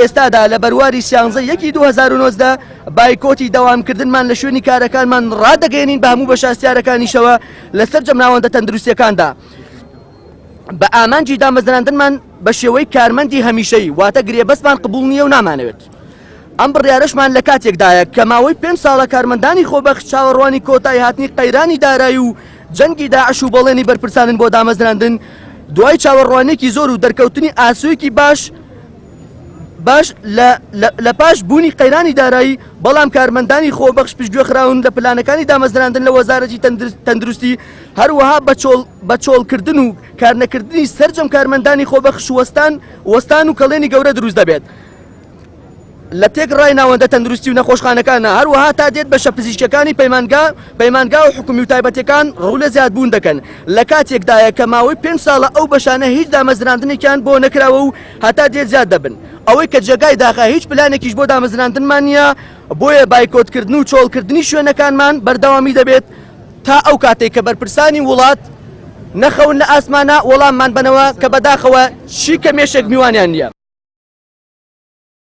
ئێستادا لە بەرواری سیانزە یەکی 2019 بایکۆتی دەوامکردنمان لە شوێنی کارەکانمان ڕادەگەێنین بە هەموو بە شاستیارەکانیشەوە لەسەر جەمناوەندە تەندروستیەکاندا بە ئامانجی دامەزراندنمان بە شێوەی کارمەندی هەمیشەی واتە گرێبەستمان قبول نییە و نامانەوێت. ئەم بڕیارەشمان لە کاتێکدایە کە ماوەی 5 ساڵە کارمەندانی خۆبەخش چاوەڕوانی کۆتایی هاتنی قەیرانی دارایی و جەنگی داعش و بەڵێنی بەرپرسانن بۆ دامەزراندن دوای چاوەڕوانێکی زۆر و دەرکەوتنی ئاسوویەکی باش لە پاش بوونی قەیرانی دارایی بەڵام کارمەندانی خۆبەخش پشتگوێخراون لە پلانەکانی دامەزراندن لە وەزارەتی تەندروستی هەروەها بە چۆڵکردن و کارنەکردنی سەرجەم کارمەندانی خۆبەخش وەستان و کەڵێنی گەورە دروست دەبێت لە تێکڕای ناوەندە تەندروستی و نەخۆشخانەکانە هەروەها تا دێت بە شەپزیشکەکانی پەیمانگا و حکومی و تایبەتەکان ڕوو لە زیادبوون دەکەن لە کاتێکدایە کە ماوەی 5 ساڵە ئەو بەشانە هیچ دامەزراندنێکیان بۆ نەکراوە و هەتا دێت زیاد دەبن ئەوەی کە جێگای داخە هیچ پلانێکیش بۆ دامەزراندنمان نییە بۆیە بایکۆتکردن و چۆڵکردنی شوێنەکانمان بەردەوامی دەبێت تا ئەو کاتێک کە بەرپرسانی وڵات نەخەون لە ئاسمانە وەڵاممان بنەوە کە بەداخەوە چی کەمێشێک میوانیان نییە.